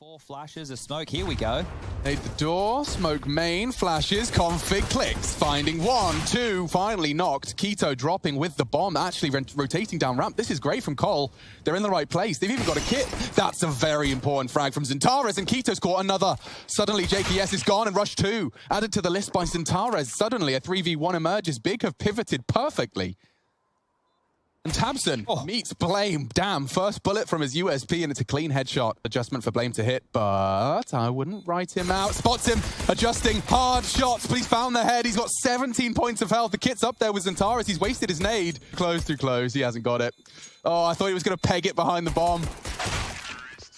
Door flashes a smoke. Here we go. Made the door, smoke main, flashes, config, clicks. Finding 1, 2, finally knocked. Keto dropping with the bomb, actually rotating down ramp. This is great from Cole. They're in the right place. They've even got a kit. That's a very important frag from Zintares, and Keto's caught another. Suddenly, JKS is gone, and Rush 2 added to the list by Zintares. Suddenly, a 3v1 emerges. Big have pivoted perfectly. And Tabson meets Blame. Damn, first bullet from his USP, and it's a clean headshot. Adjustment for Blame to hit, but I wouldn't write him out. Spots him, adjusting, hard shots, but he's found the head. He's got 17 points of health. The kit's up there with Zintares. He's wasted his nade. Close through close, he hasn't got it. Oh, I thought he was going to peg it behind the bomb.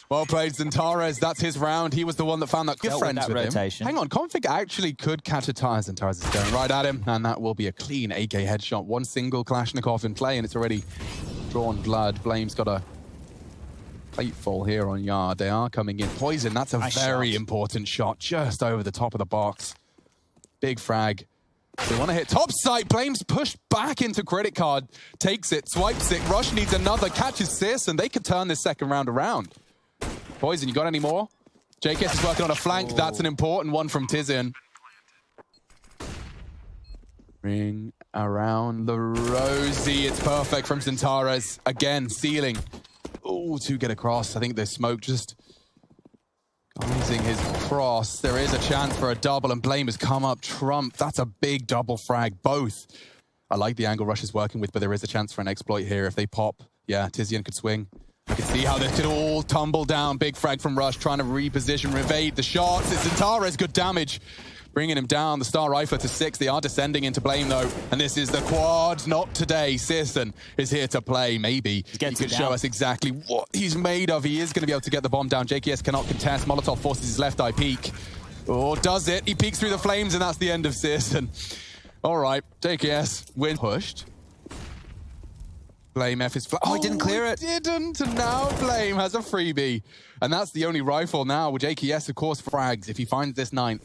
Well played, Zintares. That's his round. He was the one that found that good friend with rotation. Him. Hang on, Config actually could catch a tire. Zintares is going right at him, and that will be a clean AK headshot. One single Kalashnikov in play, and it's already drawn blood. Blame's got a plateful here on Yard. They are coming in. Poison, that's a very important shot, just over the top of the box. Big frag. They want to hit top sight. Blame's pushed back into credit card. Takes it, swipes it. Rush needs another, catches Sis, and they could turn this second round around. Poison, you got any more? JKS is working on a flank. That's an important one from Tizian. Ring around the Rosie. It's perfect from Zintares. Again, ceiling. Oh, to get across. I think the smoke just using his cross. There is a chance for a double, and Blame has come up trump. That's a big double frag, both. I like the angle Rush is working with, but there is a chance for an exploit here. If they pop, yeah, Tizian could swing. You can see how this could all tumble down. Big frag from Rush, trying to reposition, evade the shots. It's Zintares, good damage. Bringing him down, the Star Rifler to 6. They are descending into Blame, though. And this is the quad. Not today. Searson is here to play. Maybe he could show us exactly what he's made of. He is going to be able to get the bomb down. JKS cannot contest. Molotov forces his left eye peek. Oh, does it? He peeks through the flames, and that's the end of Searson. All right, JKS win pushed. Blame F is flat. Oh, he didn't clear it. Didn't. And now Blame has a freebie. And that's the only rifle now. With JKS, of course, frags. If he finds this 9th,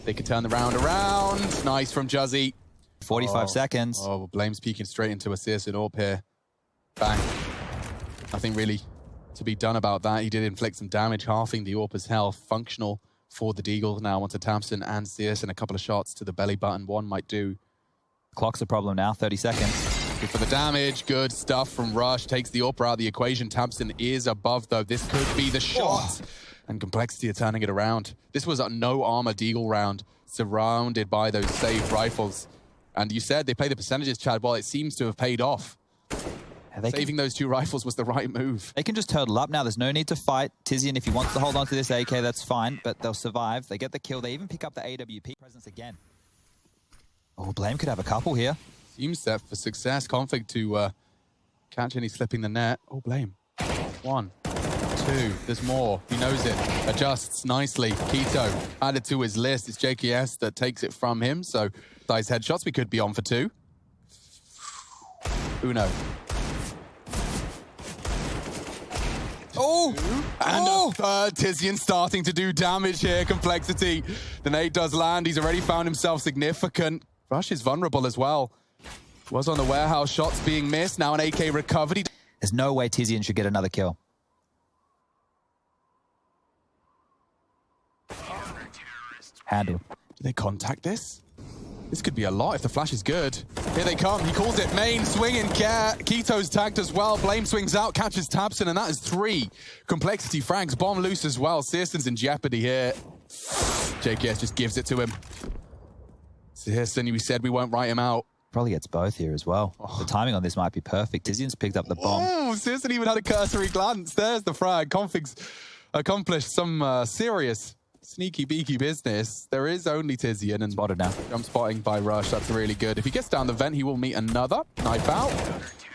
they could turn the round around. Nice from Juzzy. 45 seconds. Oh, Blame's peeking straight into a Searson AWP here. Bang. Nothing really to be done about that. He did inflict some damage, halving the AWP's health. Functional for the Deagle now onto Tamsin and Searson. A couple of shots to the belly button. One might do. Clock's a problem now. 30 seconds. Good for the damage. Good stuff from Rush. Takes the AWP out of the equation. Tamsin is above, though. This could be the shot. And Complexity are turning it around. This was a no-armor Deagle round, surrounded by those saved rifles. And you said they play the percentages, Chad. Well, it seems to have paid off. Saving those 2 rifles was the right move. They can just turtle up now. There's no need to fight. Tizian, if he wants to hold on to this AK, that's fine. But they'll survive. They get the kill. They even pick up the AWP presence again. Oh, Blame could have a couple here. Seems set for success. Config to catch any slipping the net. Oh, Blame. 1, 2. There's more. He knows it. Adjusts nicely. Keto added to his list. It's JKS that takes it from him. So, nice headshots. We could be on for 2. Uno. Oh! And a third. Tizian starting to do damage here. Complexity. The nade does land. He's already found himself significant. Rush is vulnerable as well. Was on the warehouse, shots being missed. Now an AK recovered. There's no way Tizian should get another kill. Handled. Do they contact this? This could be a lot if the flash is good. Here they come. He calls it main, swinging. Keto's tagged as well. Blame swings out, catches Tabson, and that is 3. Complexity frags, bomb loose as well. Searson's in jeopardy here. JKS just gives it to him. Searson, we said we won't write him out. Probably gets both here as well. The timing on this might be perfect. Tizian's picked up the bomb. Oh, Searson even had a cursory glance. There's the frag. Config's accomplished some serious sneaky beaky business. There is only Tizian, and spotted now. Jump spotting by Rush. That's really good. If he gets down the vent, he will meet another. Knife out.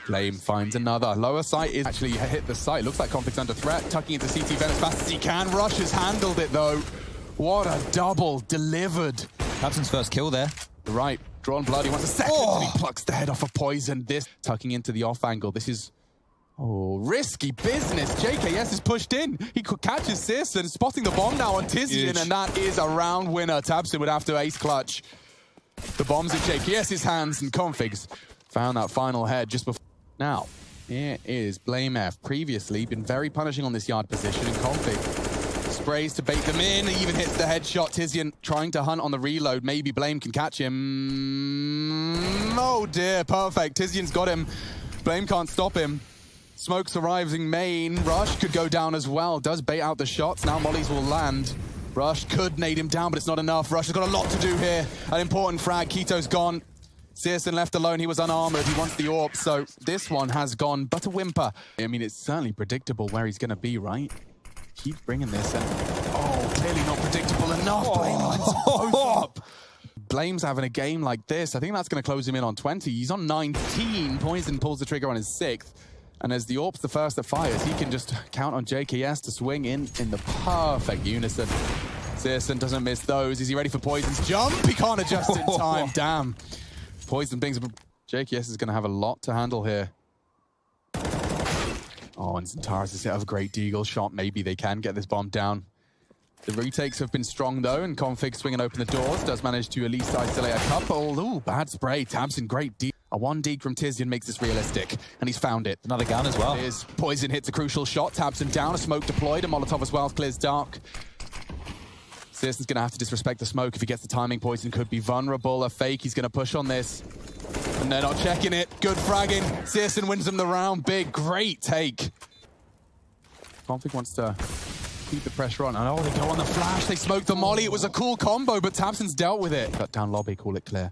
Flame finds another. Lower sight is actually hit the site. Looks like Config's under threat. Tucking into CT vent as fast as he can. Rush has handled it, though. What a double delivered. Tabson's first kill there. Right. Drawn blood. He wants a second, and he plucks the head off of Poison. This tucking into the off angle. This is risky business. JKS is pushed in. He could catch his Searson, spotting the bomb now on Tizian, and that is a round winner. Tabson would have to ace clutch. The bomb's in JKS's hands, and Configs found that final head just before. Now, here is Blame F. Previously been very punishing on this yard position, and Config sprays to bait them in. He even hits the headshot. Tizian trying to hunt on the reload. Maybe Blame can catch him. Oh dear, perfect. Tizian's got him. Blame can't stop him. Smoke's arriving main. Rush could go down as well. Does bait out the shots. Now mollies will land. Rush could nade him down, but it's not enough. Rush has got a lot to do here. An important frag. Keto's gone. Searson left alone. He was unarmored. He wants the AWP. So this one has gone but a whimper. I mean, it's certainly predictable where he's going to be, right? Keep bringing this. And oh, clearly not predictable enough. Blame lines both up. Blame's having a game like this. I think that's going to close him in on 20. He's on 19. Poison pulls the trigger on his 6th. And as the AWP's the first that fires, he can just count on JKS to swing in the perfect unison. Searson doesn't miss those. Is he ready for Poison's jump? He can't adjust in time. Damn. Poison brings JKS is going to have a lot to handle here. Oh, and Zentaris is a great deagle shot. Maybe they can get this bomb down. The retakes have been strong, though, and Config swinging open the doors. Does manage to at least isolate a couple. Ooh, bad spray. Tabson, great deal. A 1D from Tizian makes this realistic, and he's found it. Another gun as well. Poison hits a crucial shot. Tabson down. A smoke deployed. A Molotov as well. Clears dark. Searson's going to have to disrespect the smoke. If he gets the timing, Poison could be vulnerable. A fake. He's going to push on this. And they're not checking it. Good fragging. Searson wins them the round. Big, great take. Config wants to keep the pressure on. Oh, they go on the flash. They smoke the molly. It was a cool combo, but Tabson's dealt with it. Cut down lobby, call it clear.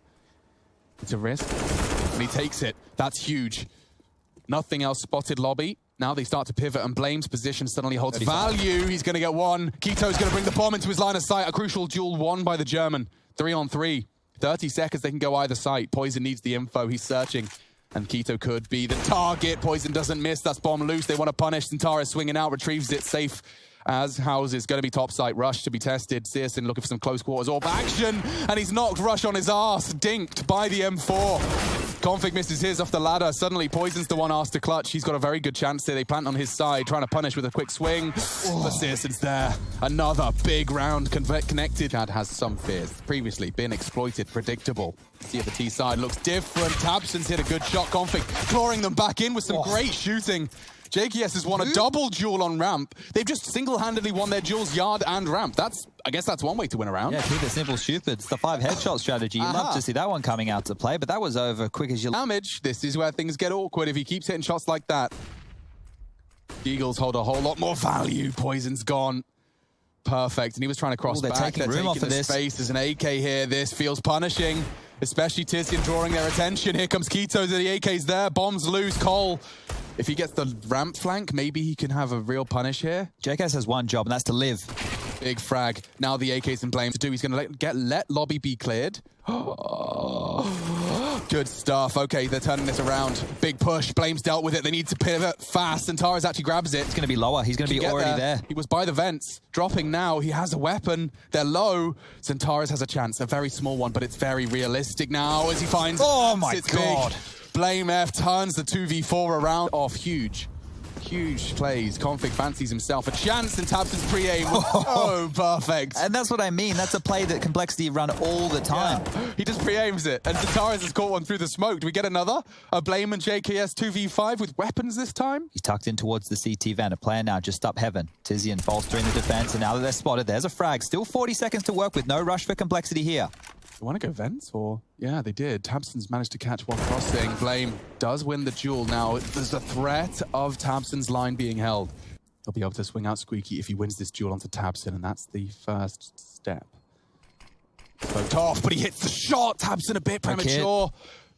It's a risk, and he takes it. That's huge. Nothing else spotted lobby. Now they start to pivot, and Blame's position suddenly holds value. He's going to get one. Keto's going to bring the bomb into his line of sight. A crucial duel won by the German. 3-on-3. 30 seconds, they can go either side. Poison needs the info. He's searching. And Keto could be the target. Poison doesn't miss. That's bomb loose. They want to punish. Zentaris swinging out, retrieves it safe as houses. Going to be top site. Rush to be tested. Searson looking for some close quarters AWP action. And he's knocked Rush on his arse. Dinked by the M4. Config misses his off the ladder. Suddenly, Poison's the one asked to clutch. He's got a very good chance there. They plant on his side, trying to punish with a quick swing. But Searson's there. Another big round connected. Chad has some fears. Previously been exploited. Predictable. See if the T side looks different. Tabson's hit a good shot. Config clawing them back in with some great shooting. JKS has won a double duel on ramp. They've just single-handedly won their duels yard and ramp. I guess that's one way to win a round. Yeah, keep it simple, stupid. It's the 5 headshot strategy. You'd love to see that one coming out to play, but that was over quick as you... Damage. This is where things get awkward if he keeps hitting shots like that. Eagles hold a whole lot more value. Poison's gone. Perfect. And he was trying to cross back. They're taking room off of this. Space. There's an AK here. This feels punishing. Especially Tizian drawing their attention. Here comes Keto. The AK's there. Bombs loose. Cole. If he gets the ramp flank, maybe he can have a real punish here. JKS has one job, and that's to live. Big frag. Now the AK's in Blame to do. He's going to let lobby be cleared. Good stuff. Okay, they're turning this around. Big push. Blame's dealt with it. They need to pivot fast. And Tara's actually grabs it. It's going to be lower. He's going to be already there. He was by the vents. Dropping now. He has a weapon. They're low. Zentaris has a chance. A very small one, but it's very realistic now as he finds... Oh my God. Big. Blame F turns the 2v4 around off. Huge plays. Config fancies himself a chance, and Tabson's pre-aim. Oh, perfect. And that's what I mean. That's a play that Complexity run all the time. Yeah. He just pre-aims it, and Zentaris has caught one through the smoke. Do we get another? A Blame and JKS 2v5 with weapons this time? He's tucked in towards the CT van. A player now just up heaven. Tizian bolstering the defense, and now that they're spotted, there's a frag. Still 40 seconds to work with. No rush for Complexity here. They want to go vents, or... Yeah, they did. Tabson's managed to catch one crossing. Blame does win the duel now. There's a threat of Tabson's line being held. He'll be able to swing out Squeaky if he wins this duel onto Tabson, and that's the first step. Smoked off, but he hits the shot. Tabson a bit premature.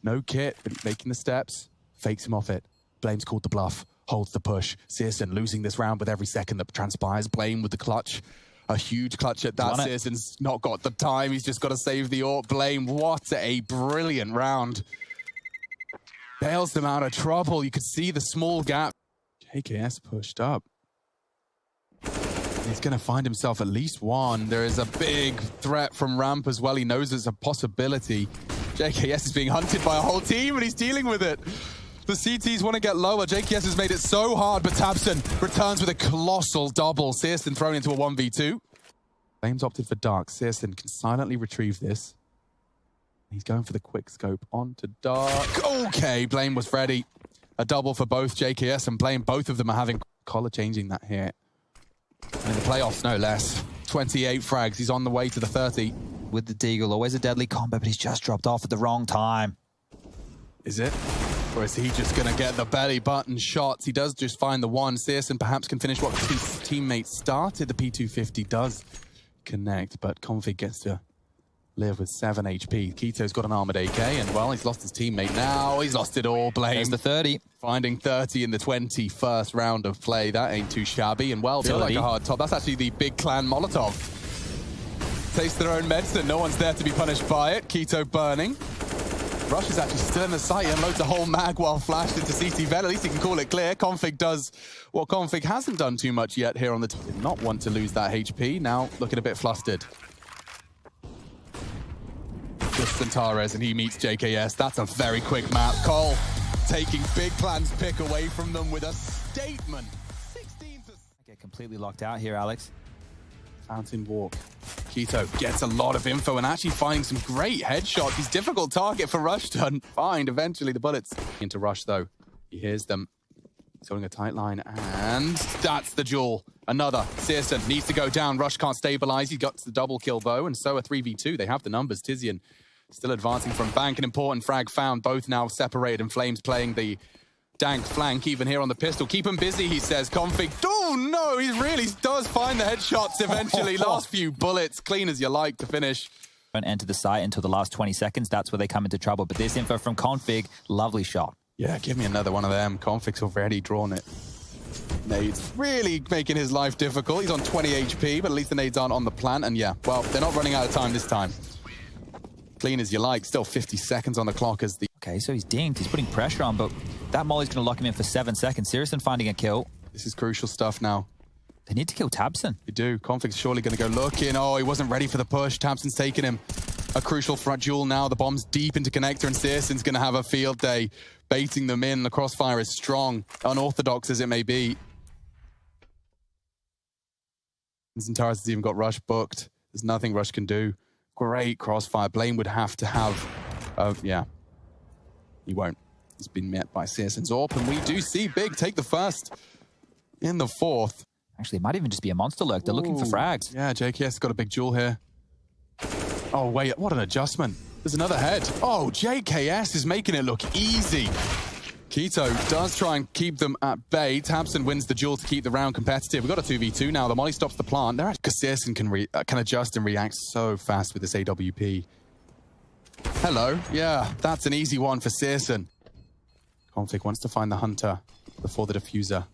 No kit, but making the steps. Fakes him off it. Blame's called the bluff. Holds the push. Searson losing this round with every second that transpires. Blame with the clutch. A huge clutch at that. Searson's not got the time. He's just got to save the AWP. Blame. What a brilliant round. Bails them out of trouble. You could see the small gap. JKS pushed up. He's going to find himself at least one. There is a big threat from ramp as well. He knows it's a possibility. JKS is being hunted by a whole team, and he's dealing with it. The CTs want to get lower. JKS has made it so hard, but Tabson returns with a colossal double. Searson thrown into a 1v2. Flames opted for dark. Searson can silently retrieve this. He's going for the quick scope onto dark. Okay, Blame was ready. A double for both JKS and Blame. Both of them are having color changing that here. In the playoffs, no less. 28 frags. He's on the way to the 30. With the Deagle, always a deadly combo, but he's just dropped off at the wrong time. Is it? Or is he just going to get the belly button shots? He does just find the one. Searson perhaps can finish what his teammate started. The P250 does connect, but Config gets to live with 7 HP. Keto's got an armored AK, and well, he's lost his teammate now. He's lost it all. Blame. There's the 30. Finding 30 in the 21st round of play. That ain't too shabby. And well, feel like a hard top. That's actually the big clan Molotov. Taste their own medicine. No one's there to be punished by it. Keto burning. Rush is actually still in the site. He unloads a whole mag while flashed into CT Vet. At least he can call it clear. Config does what Config hasn't done too much yet here on the team. Did not want to lose that HP. Now looking a bit flustered. Just Centaurez, and he meets JKS. That's a very quick map. Cole taking big clan's pick away from them with a statement. 16 to... Get completely locked out here, Alex. Fountain Walk. Keto gets a lot of info and actually finding some great headshots. He's difficult target for Rush to find eventually the bullets. Into Rush though. He hears them. He's holding a tight line and that's the duel. Another. Searson needs to go down. Rush can't stabilize. He got the double kill though, and so a 3v2. They have the numbers. Tizian still advancing from bank. An important frag found. Both now separated, and Flames playing the dank flank even here on the pistol. Keep him busy, he says. Config. Oh no, he really does find the headshots eventually. Last few bullets, clean as you like to finish. Don't enter the site until the last 20 seconds. That's where they come into trouble. But this info from Config, lovely shot. Yeah, give me another one of them. Config's already drawn it. Nades really making his life difficult. He's on 20 HP, but at least the nades aren't on the plant. And yeah, well, they're not running out of time this time. Clean as you like. Still 50 seconds on the clock as the... Okay, so he's dinged. He's putting pressure on, but that molly's going to lock him in for 7 seconds. Searson finding a kill. This is crucial stuff now. They need to kill Tabson. They do. Config's surely going to go looking. Oh, he wasn't ready for the push. Tabson's taking him. A crucial front duel now. The bomb's deep into connector, and Searson's going to have a field day. Baiting them in. The crossfire is strong. Unorthodox as it may be. Zentaris has even got Rush booked. There's nothing Rush can do. Great crossfire. Blame would have to have... yeah. He won't. He's been met by Searson's AWP, and we do see Big take the first in the fourth. Actually, it might even just be a monster lurk. They're looking for frags. Yeah, JKS got a big duel here. Oh, wait, what an adjustment. There's another head. Oh, JKS is making it look easy. Keto does try and keep them at bay. Tabson wins the duel to keep the round competitive. We've got a 2v2 now. The molly stops the plant. Because Searson can adjust and react so fast with this AWP. Hello. Yeah, that's an easy one for Searson. Config wants to find the hunter before the diffuser.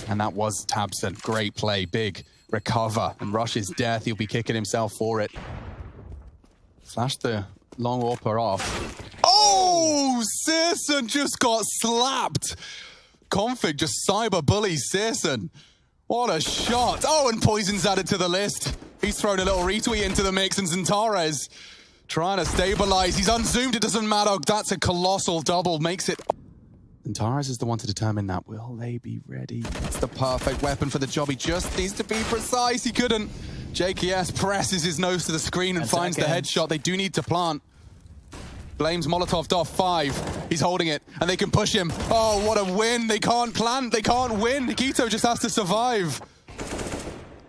And that was Tabson. Great play. Big recover. And Rush's death. He'll be kicking himself for it. Flash the long AWPer off. Oh! Searson just got slapped. Config just cyber bullies Searson. What a shot. Oh, and Poison's added to the list. He's thrown a little retweet into the mix, and Zentares trying to stabilize. He's unzoomed. It doesn't matter. That's a colossal double. Makes it... Zentares is the one to determine that. Will they be ready? It's the perfect weapon for the job. He just needs to be precise. He couldn't. JKS presses his nose to the screen and finds the headshot. They do need to plant. Blames Molotov off 5. He's holding it, and they can push him. Oh, what a win. They can't plant. They can't win. Nikito just has to survive.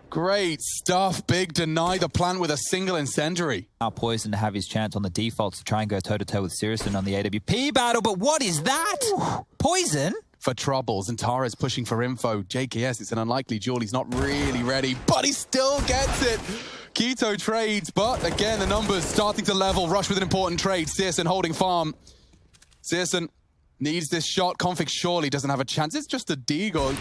Great stuff. Big deny the plant with a single incendiary. Now Poison to have his chance on the defaults to try and go toe-to-toe with Searson on the AWP battle, but what is that? Ooh. Poison? For troubles, and Tara's pushing for info. JKS, it's an unlikely duel. He's not really ready, but he still gets it. Keto trades, but again, the numbers starting to level. Rush with an important trade. Searson holding farm. Searson needs this shot. Config surely doesn't have a chance. It's just a deagle.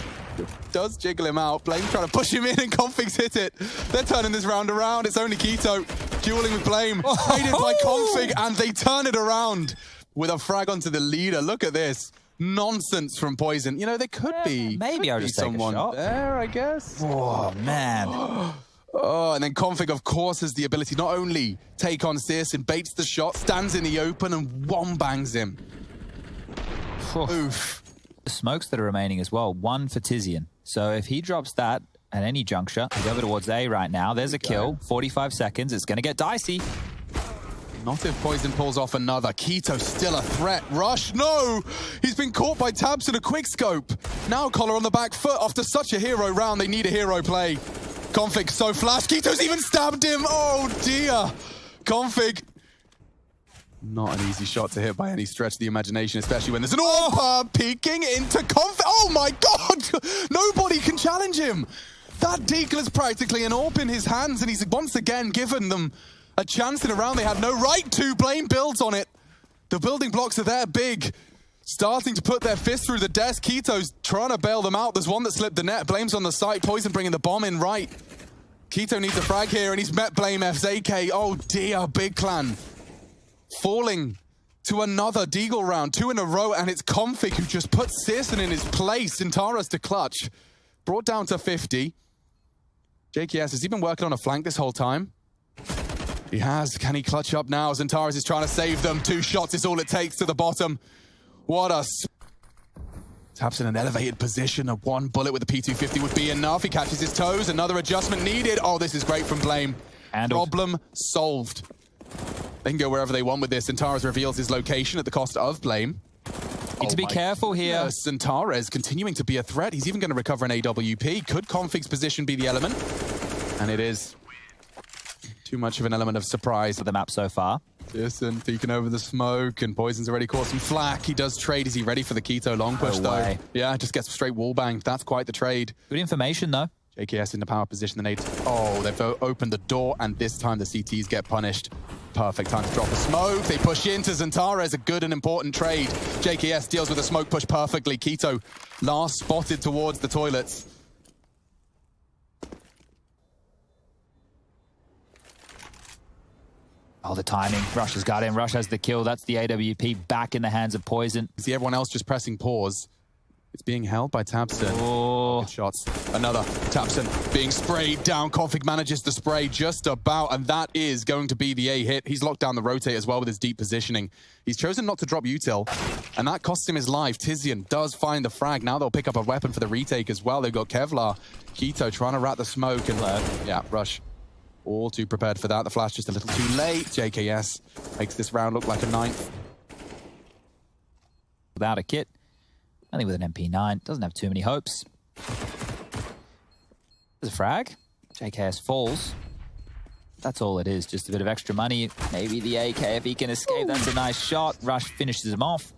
Does jiggle him out. Blame trying to push him in, and Config's hit it. They're turning this round around. It's only Keto dueling with Blame. Traded by Config, and they turn it around with a frag onto the leader. Look at this. Nonsense from Poison. You know, there could be... Maybe I'll just take a shot. There, I guess. Oh, man. Oh, and then Config, of course, has the ability to not only take on Searson, baits the shot, stands in the open, and one-bangs him. Oof. The smokes that are remaining as well. 1 for Tizian. So if he drops that at any juncture, he's over towards A right now. There's a kill. 45 seconds. It's going to get dicey. Not if Poison pulls off another. Keto still a threat. Rush, no! He's been caught by Tabs in a quick scope. Now Collar on the back foot. After such a hero round, they need a hero play. Config so flash. Keto's even stabbed him. Oh dear. Config. Not an easy shot to hit by any stretch of the imagination, especially when there's an AWP peeking into Config. Oh my god! Nobody can challenge him. That deagle is practically an AWP in his hands, and he's once again given them a chance in a round they had no right to. Blame builds on it. The building blocks are there big. Starting to put their fist through the desk. Keto's trying to bail them out. There's one that slipped the net. Blame's on the site. Poison bringing the bomb in right. Keto needs a frag here, and he's met Blame F's AK. Oh dear, Big Clan. Falling to another deagle round. 2 in a row, and it's Config who just puts Searson in his place. Zentaras to clutch. Brought down to 50. JKS, has he been working on a flank this whole time? He has. Can he clutch up now? Zentaras is trying to save them. 2 shots is all it takes to the bottom. What a... Taps in an elevated position. A 1 bullet with the P250 would be enough. He catches his toes. Another adjustment needed. Oh, this is great from Blame. Problem solved. They can go wherever they want with this. Zentaras reveals his location at the cost of Blame. Need to be careful here. Zentaras continuing to be a threat. He's even going to recover an AWP. Could Config's position be the element? And it is. Too much of an element of surprise for the map so far. Searson peeking over the smoke, and Poison's already caught some flack. He does trade. Is he ready for the Keto long push, though? Yeah, just gets straight wall bang. That's quite the trade. Good information, though. JKS in the power position. The nades. Oh, they've opened the door, and this time the CTs get punished. Perfect time to drop a smoke. They push into Zentaras. A good and important trade. JKS deals with a smoke push perfectly. Keto last spotted towards the toilets. Oh, the timing. Rush has got him. Rush has the kill. That's the AWP back in the hands of Poison. See everyone else just pressing pause. It's being held by Tabson. Oh. Good shots. Another Tabson being sprayed down. Config manages to spray just about, and that is going to be the A hit. He's locked down the rotate as well with his deep positioning. He's chosen not to drop util, and that costs him his life. Tizian does find the frag. Now they'll pick up a weapon for the retake as well. They've got Kevlar. Keto trying to rat the smoke, and yeah, Rush all too prepared for that. The flash just a little too late. JKS makes this round look like a 9th. Without a kit. Only with an MP9. Doesn't have too many hopes. There's a frag. JKS falls. That's all it is. Just a bit of extra money. Maybe the AK if he can escape. That's a nice shot. Rush finishes him off.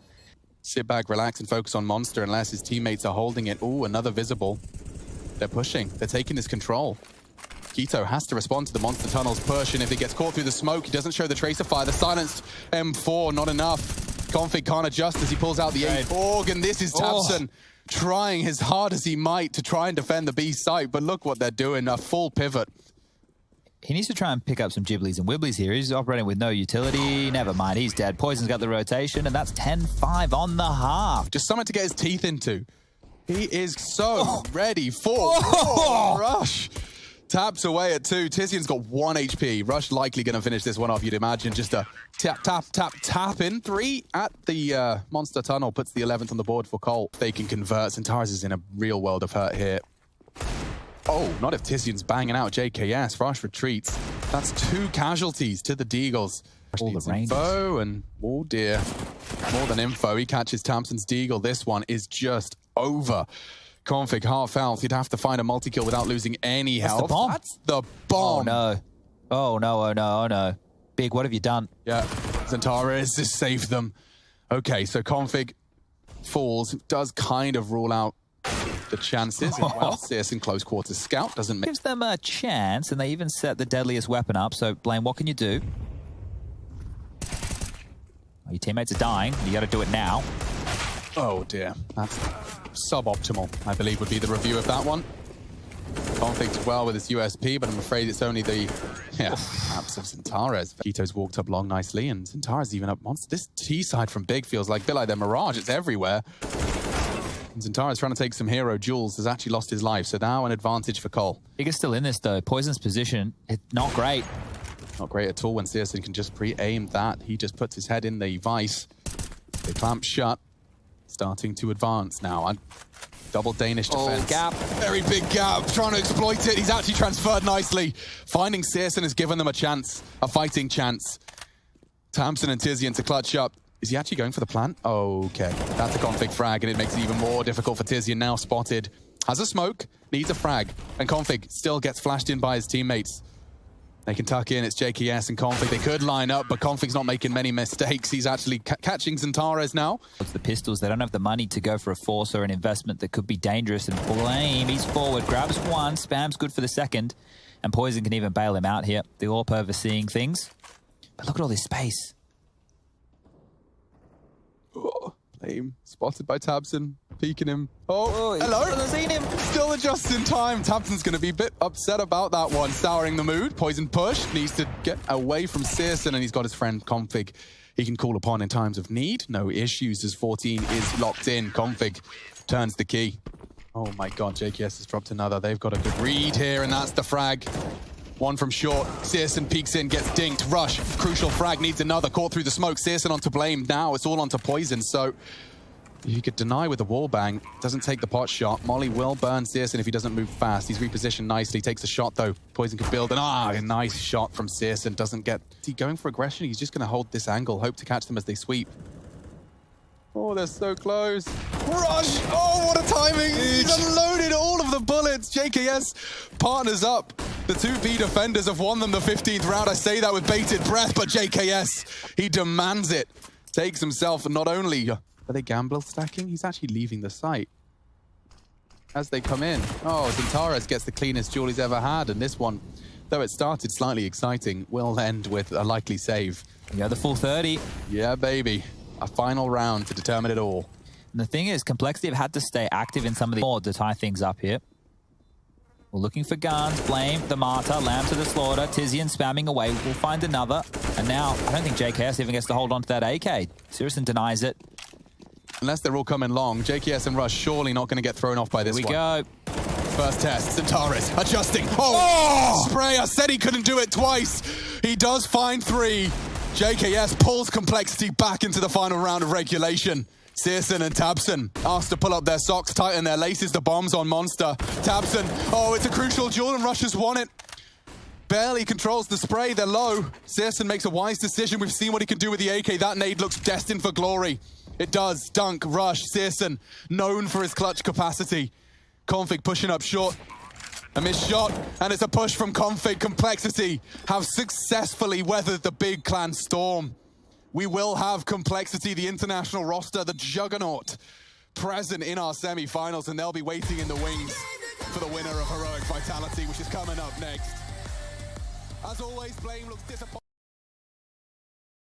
Sit back, relax, and focus on Monster unless his teammates are holding it. Ooh, another visible. They're pushing. They're taking this control. Keto has to respond to the Monster Tunnel's push, and if he gets caught through the smoke, he doesn't show the tracer fire. The silenced M4, not enough. Config can't adjust as he pulls out the AWP, and this is Tabson trying as hard as he might to try and defend the B site, but look what they're doing, a full pivot. He needs to try and pick up some gibblies and wibblies here. He's operating with no utility. Never mind, he's dead. Poison's got the rotation, and that's 10-5 on the half. Just something to get his teeth into. He is so ready for Rush. Taps away at 2. Tizian's got 1 HP. Rush likely going to finish this one off, you'd imagine. Just a tap, tap, tap, tap in. 3 at the Monster Tunnel. Puts the 11th on the board for Cole. They can convert. Zentaras is in a real world of hurt here. Oh, not if Tizian's banging out JKS. Rush retreats. That's 2 casualties to the Deagles. All the range. Info and, oh dear, more than info. He catches Thompson's Deagle. This one is just over. Config half health. You'd have to find a multi-kill without losing any health. That's the bomb. That's the bomb. Oh no. Oh no, oh no, oh no. Big, what have you done? Yeah, Zentaras has saved them. Okay, so Config falls. Does kind of rule out the chances. Well, Searson close quarters scout doesn't make... Gives them a chance, and they even set the deadliest weapon up. So, Blame, what can you do? Oh, your teammates are dying. You got to do it now. Oh dear, that's suboptimal, I believe would be the review of that one. Config well with his USP, but I'm afraid it's only the perhaps of Zentaras. Keto's walked up long nicely, and Zentaras even up Monster. This T side from Big feels like a bit like their Mirage. It's everywhere. And Zentaras trying to take some hero jewels, has actually lost his life, so now an advantage for Cole. Big is still in this though. Poison's position, it's not great. Not great at all when Searson can just pre-aim that. He just puts his head in the vice. They clamp shut. Starting to advance now. Double Danish defense. Oh, gap. Very big gap. Trying to exploit it. He's actually transferred nicely. Finding Searson has given them a chance. A fighting chance. Thompson and Tizian to clutch up. Is he actually going for the plant? Okay, that's a config frag, and it makes it even more difficult for Tizian. Now spotted. Has a smoke, needs a frag, and config still gets flashed in by his teammates. They can tuck in, it's JKS and config. They could line up, but config's not making many mistakes. He's actually catching Xantares now. It's the pistols. They don't have the money to go for a force or an investment that could be dangerous. And Blame, he's forward, grabs one, spam's good for the second. And Poison can even bail him out here. The AWP overseeing things. But look at all this space. Oh, Blame spotted by Tabson, peeking him. Oh, Oh, hello. I've seen him. Still just in time. Tabson's going to be a bit upset about that one. Souring the mood. Poison push. Needs to get away from Searson, and he's got his friend Config he can call upon in times of need. No issues as 14 is locked in. Config turns the key. Oh my god, JKS has dropped another. They've got a good read here, and that's the frag. One from short. Searson peeks in, gets dinked. Rush. Crucial frag, needs another. Caught through the smoke. Searson onto Blame. Now it's all onto Poison, so you could deny with a wall bang. Doesn't take the pot shot. Molly will burn Searson if he doesn't move fast. He's repositioned nicely. Takes a shot, though. Poison could build. And a nice shot from Searson. Doesn't get... Is he going for aggression? He's just going to hold this angle. Hope to catch them as they sweep. Oh, they're so close. Rush! Oh, what a timing! He's unloaded all of the bullets. JKS partners up. The two B defenders have won them the 15th round. I say that with bated breath, but JKS, he demands it. Takes himself, and not only... Are they gamble stacking? He's actually leaving the site. As they come in. Oh, Xantares gets the cleanest duel he's ever had, and this one, though it started slightly exciting, will end with a likely save. Yeah, the full 30. Yeah, baby. A final round to determine it all. And the thing is, Complexity have had to stay active in some of the more to tie things up here. We're looking for guns. Blame, the Martyr, Lamb to the slaughter. Tizian spamming away. We'll find another. And now, I don't think JKS even gets to hold on to that AK. Searson denies it. Unless they're all coming long, JKS and Rush surely not going to get thrown off by this one. Here we go. First test, Xantares adjusting. Oh! Spray, I said he couldn't do it twice. He does find 3. JKS pulls Complexity back into the final round of regulation. Searson and Tabson asked to pull up their socks, tighten their laces, the bombs on Monster. Tabson, oh, it's a crucial duel and Rush has won it. Barely controls the spray, they're low. Searson makes a wise decision. We've seen what he can do with the AK. That nade looks destined for glory. It does. Dunk, Rush, Searson, known for his clutch capacity. Config pushing up short. A missed shot, and it's a push from Config. Complexity have successfully weathered the big clan storm. We will have Complexity, the international roster, the juggernaut, present in our semi-finals, and they'll be waiting in the wings for the winner of Heroic Vitality, which is coming up next. As always, Blame looks disappointed.